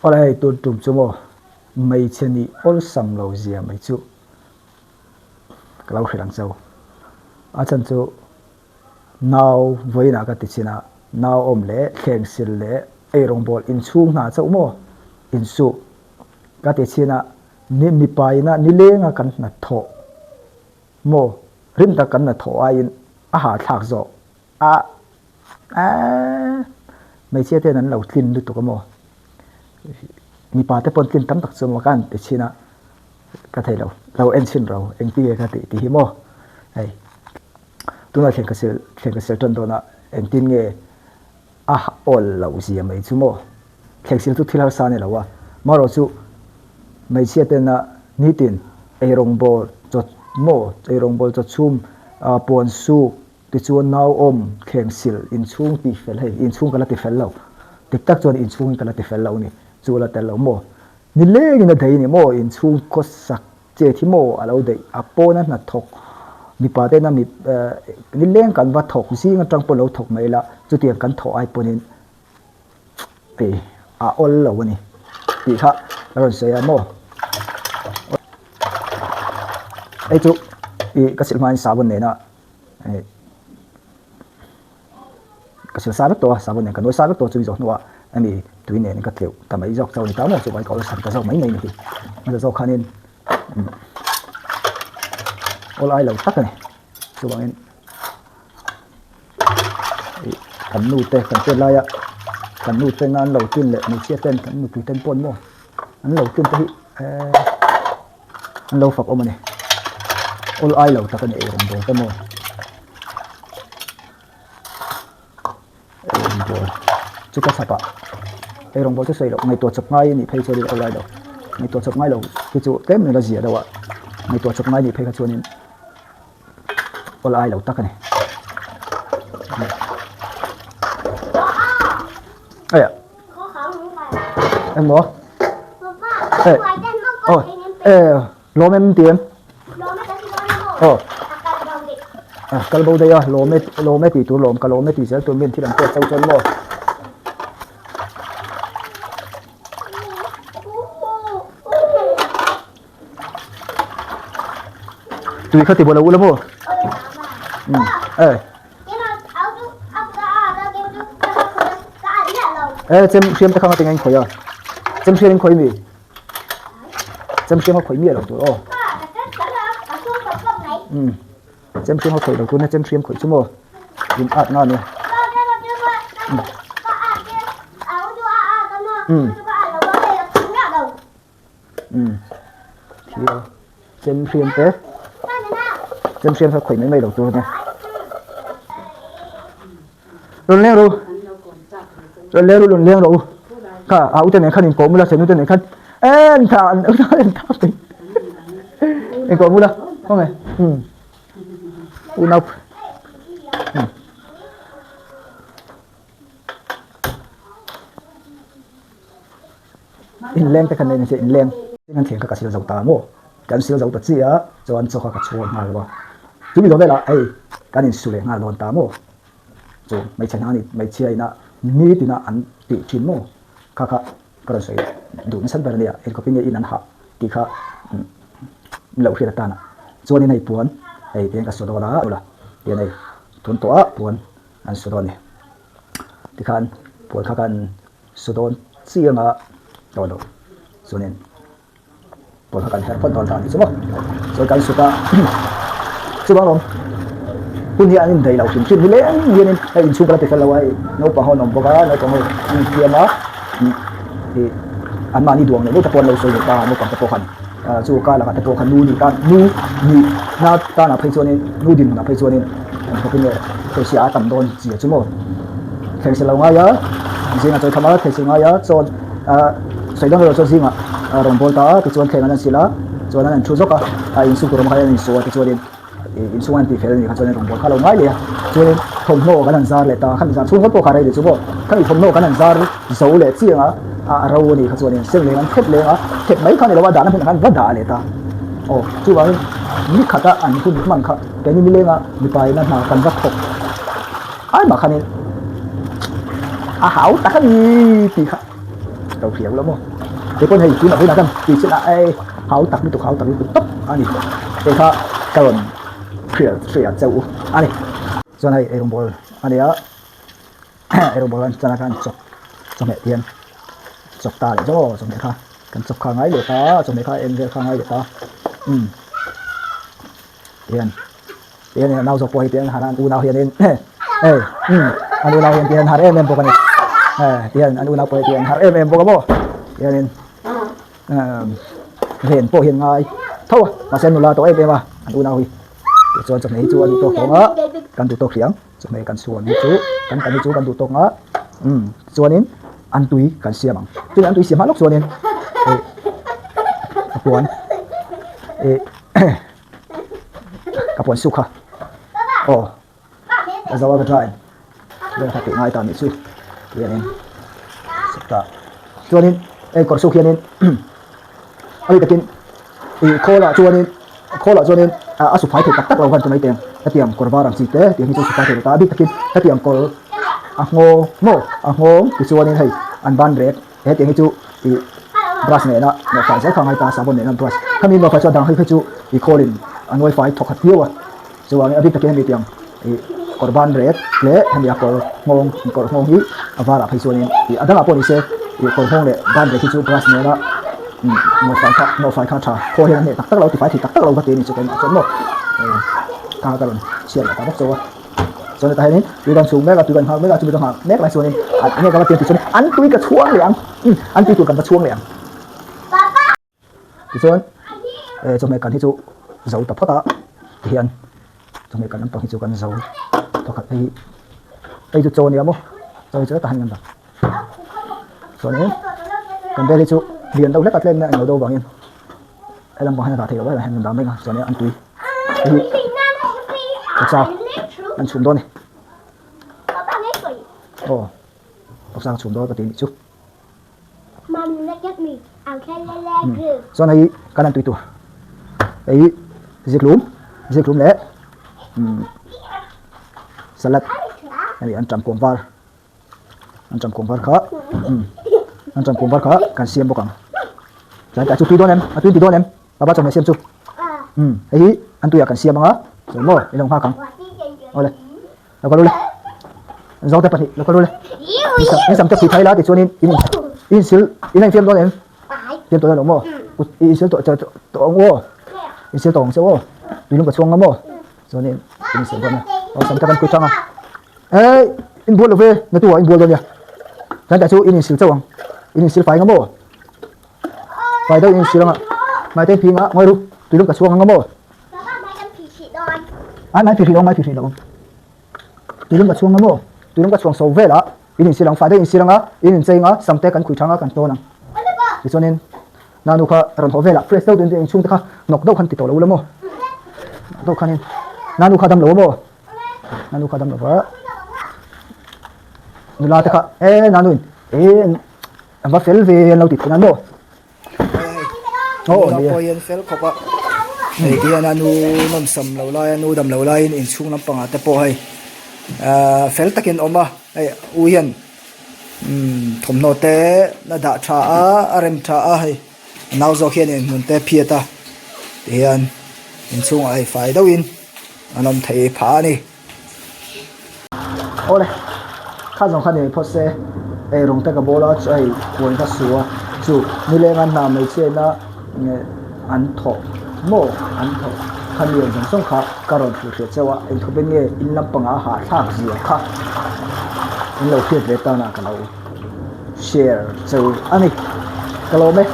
อะไรตัวตุ่มชั่วโมไม่เช่นนี้อลสังเราเสียไม่จู่เราเขียนเจ้าอาจารย์จู่นาวไว้นักติดชินะนาวอมเล่แข่งสิลเล่ไอรองบอลอินชูงหาเจ้าโมอินสูกัติดชินะนี่มีไปนะนี่เลี้ยงกันนัดโถโมริมตะกันนัดโถอินอาหารถักโจไม่เชื่อเท่านั้นเราทิ้งดูตัวกันโมมีปาเตปนกินตั้มตักสมกันแต่ชินะก็ไทยเราเอ็นชินเราเอ็งตีกันตีหิโมไอ้ตัวนั้นเข่งกระเซลจนโดนเอ็งตีเงี้ยออลเราเสียไม่ชั่วโมเข่งเสียทุกที่เราสานเนี่ยเราว่ามาเราจู่ไม่เชื่อเท่านั้นนิตินไอรองบอลจดโมไอรองบอลจดชุ่มปวนสู้ติดชวนน้าอมเข่งสิลอินชุ่งตีเฟลให้อินชุ่งกันละตีเฟลเราติดตักชวนอินชุ่งกันละตีเฟลเรานี่จู่ละแต่เราโมนี่เล่งนะเดี๋ยวนี่โมอินชุ่งก็สักเจที่โมเราเดี๋ยวอปอนั้นนัดทกมีปาเต้นะมีนี่เล่งกันว่าทกซิงันจังปนเราทกไม่ละจุดเดียงกันทกไอปนินอลเราวันนี้ปีค่ะเราเสียโมไอจุกสิลมันสาบุนเนี่ยนะกสิลสาบตัวสาบุนเนี่ยกันด้วยสาบตัวจุดจบนัวอันนี้ตัวนี้เนี่ยก็เที่ยวแต่ไม่ยกเจ้านี่ตามจุดไปก่อนเราสั่งแต่เจ้าไม่นี่มันจะเจ้าคันนี้โอ้ยเราตักนี่จุดนี้กันนู่นเตะกันเป็นไรอะกันนู่นเป็นงานเราขึ้นเลยมีเชี่ยเต้นกันนู่นตื่นเต้นปนโม่อันเราขึ้นไปอันเราฝักออกมาเนี่ยโอ้ยเราตักนี่เองโดนกันโม่จุดกระสับอะไอรองบอลจะใส่เราในตัวจับง่ายนี่เพย์ชวนเอาไรเราในตัวจับง่ายเราคือจุดเต็มเลยเราเสียแล้วอะในตัวจับง่ายนี่เพย์ชวนนี่โอ้ยเราตักนี่เอ้ยเอ็มบอกโลเมมเตียนกะลโบเดียโลเมตีตัวโลมกะโลเมตีเสียตัวเมียนที่หลังตัวเจ้าจนโมตุยเขาติดบอลลูนแล้วโมเจมเชียมตะข้างติงเองข่อยอ่ะเจมเชียมข่อยมีเจมเชียมข่อยมีหรอตัวเจมเชียมข่อยเราตัวนี้เจมเชียมข่อยชั่วโมงยินอัดงานเนี่ยทีเราเจมเชียมเต้เจมเชียมข่อยไม่หรอกตัวนี้รุนแรงรู้เราเลี้ยงเราเลี้ยงเราค่ะเอาแต่ไหนขันอินโกมุลาเสนุแต่ไหนขันท่าท่าไปอินโกมุลาว่าไงอุณหภูมิอินแรงแต่ขันในนี้อินแรงงั้นเถียงกับสิเราตามโม่การสิเราตัดเสียจวนโซกับชวนมาหรือเปล่าจุดนี้เราได้ละการอินสุเลงานโดนตามโม่จูไม่ใช่นะนี่ไม่ใช่นะนี่ตินะอันติชินโมข้าก็รู้สึกดูมันสันแบบนี้เองก็เป็นอย่างนั้นฮะที่ข้าเหล่าที่ตานะส่วนในปวนเพียงกับสุดละอุละเดี๋ยวในทุนตัวปวนอันสุดนี่ที่ข้าปวนข้ากันสุดเสียงอ่ะตัวดูส่วนนี้ปวนข้ากันแค่พ้นตอนทางนี่ใช่ไหมส่วนการสุดสุดบ้างคุณที่อันนี้ได้เราถึงชิ้นที่เลี้ยงยันนี่ไอ้ชุบกระติกเราไว้โน้ตปะห้องน้ำปะกันโน้ตปะห้องเทียมอ่ะที่อันมานี่ดวงเนี่ยโน้ตตะปนเราสวยตาโน้ตปะตะปนจู่การละกันตะปนนู่นนี่กันนู่นี่น่าตาหน้าเพย์ชวนนี่นู่ดินหน้าเพย์ชวนนี่เขาเป็นเนี่ยเขาเสียต่ำโดนเสียชั่วโมงแข่งเสร็จแล้วไงยะจริงๆอ่ะจะทำอะไรแข่งเสร็จไงยะส่วนใส่ต้องเราจริงอ่ะรองบอลตาที่ชวนแข่งนั้นสิละส่วนนั้นชูจกอ่ะอินสุกุรมาให้อินสุที่ชวนนี่อินสุวันที่เฟลนี่เขาจะในรองบอลเขาเราง่ายเลยชวนทงโน่กันนั่นซาร์เลยตาขันซาร์ช่วงเขาตัวขาได้เลยชั่วโมงขันทงโน่กันนั่นซาร์โซ่เลยเสียงอ่ะเรานี่เขาชวนนี่เสียงเลยงั้นเทปเลยอ่ะเทปไม่ขันเลยว่าด่านั่นเป็นขันว่าด่าเลยตาโอ้จู่ว่านี่ขัดอ่ะอันคุณมันขัดแต่นี่มีเรื่องอ่ะมีไปนั่นมากันวัดตกไอ้มาขันนี่หาวตาขันนี่ตีขัด tàu phiếu lắm thế con này chú là với là vì sẽ lại háo tặc liên tục tấp anh thế khác còn phiền châu anh cho này em bol anh ấy em bol cho nó cho mẹ tiền chọc ta để cho mẹ khác cần chọc khang ấy để ta cho mẹ khác em về khang ấy để ta tiền này nào chọc quay tiền hà lan u nào hiện lên anh u nào hiện tiền hà em bộ cái này tiền anh u nào quay tiền hà em bộ cái bộ tiền hiện hiện ngay thôi mà xem là tụi em mà anh u nào đi để cho này chú anh tụi không á cần tụi tôi khiếng cho này cần xuân chú cần tụi tôi á xuân đến ăn túi cần xia bằng chứ ăn túi xia mắt lúc xuân đến kapuan kapuan suka zawa ka try đây là ngay tạm su liền suka cho nên còn su kia nên ai takin khola cho nên asu phai thì tắc lâu hơn cho mấy tiền cái tiệm korba ram chi te tiệm chu suka thì ta biết takin cái tiệm kor ngô thì cho nên hay an ban red cái tiệm chu thì brush này nó phải rất khang hay ta sabon này nó brush kami nó phải cho đằng hay chu thì kholin an wifi thọc hạt tiêu so ang abit takin tiệm korban red le hani akor ngong hi avara phaisonin i adanga poni se i kor hong le ban re chu brush ne na no fai kha tha ko he ne tak lo ti fai thi tak lo ka te ni chu kai ma chon no ka ka ron sia la ka bok so ne ta he ni tu dan chung me ka tu dan ha me ka chu bi dang ha me ka so ni ne ka ba ti chu ni an tui ka chuang liang an tui tu kan ba chuang liang ti chon cho me kan hi chu zau ta phota hian cho me kan pang hi chu kan zau to khat ai chu chon ya mo cho chu ta han ngam da so ne kan be chu liền đâu lắc cắt lên ngồi đâu vào yên ai làm bằng hai thì đó là hàng đám mình à cho nên ăn túi sao ăn chùm đó này sao chùm đó có tiền chút cho này cái ăn túi tuổi ấy diệt lúm lẽ salad này ăn trầm cuồng var khó ăn trầm cuồng var khó cần xiêm bốc cẳng trái cả chút tí đón em bà cho mẹ xem chút ấy ăn tùy cần xiêm bằng á rồi mồi đi lòng hoa cẳng ôi đây nó có đôi đây rau tép bạch nó có đôi đây em sắm cho chị thấy lá thì cho nên in xíu in anh phim đó em phim tôi là đúng không in xíu tội ông ô in xíu tổng xíu ô tùy lúc cả chuông lắm ô cho nên in xíu con này sắm cho con cuối trăng à ê in buôn được về nó tùy in buôn rồi nhỉ trái cả chút in xíu châu bằng in xíu phải ngắm ô phải đâu in xíu lắm ạ mai tên phim á ngồi luôn tùy lúc cả chuông ngắm ô mai phì thị đâu tùy lúc cả chuông ngắm ô tùy lúc cả chuông sầu về đó in xíu lắm phải đâu in xíu lắm á in chơi ngá sắm té cần cuối trăng á cần to nè cho nên nanu kha ron ho vela fresh đâu đến chung ta nọc đâu khăn tịt lâu lắm ô đâu khăn nanu kha đâm lâu ô nanu kha đâm lâu vợ nula ta kha nanu và phèn về lâu tịt nanu đi poyen phèn khóc á này kia nanu nằm sầm lâu lai nanu đâm lâu lai in chung nằm panga te po hay phèn takin oma uyen thom no te na da tha a rem tha a hay nào giờ hiện in mun te phia ta hiền in chung ai phải đâu in anh thấy phá đi ô này khá giống khá này post xe rong ta cái bola cho ai quên ta sủa chú như lên anh làm mấy chuyện đó ăn thọ khá nhiều giống song khá caron phụ cho wa anh không bên nghe in lâm bằng hạ thác gì khá in lâu phiền về ta na cái lâu share cho anh ấy cái lâu mấy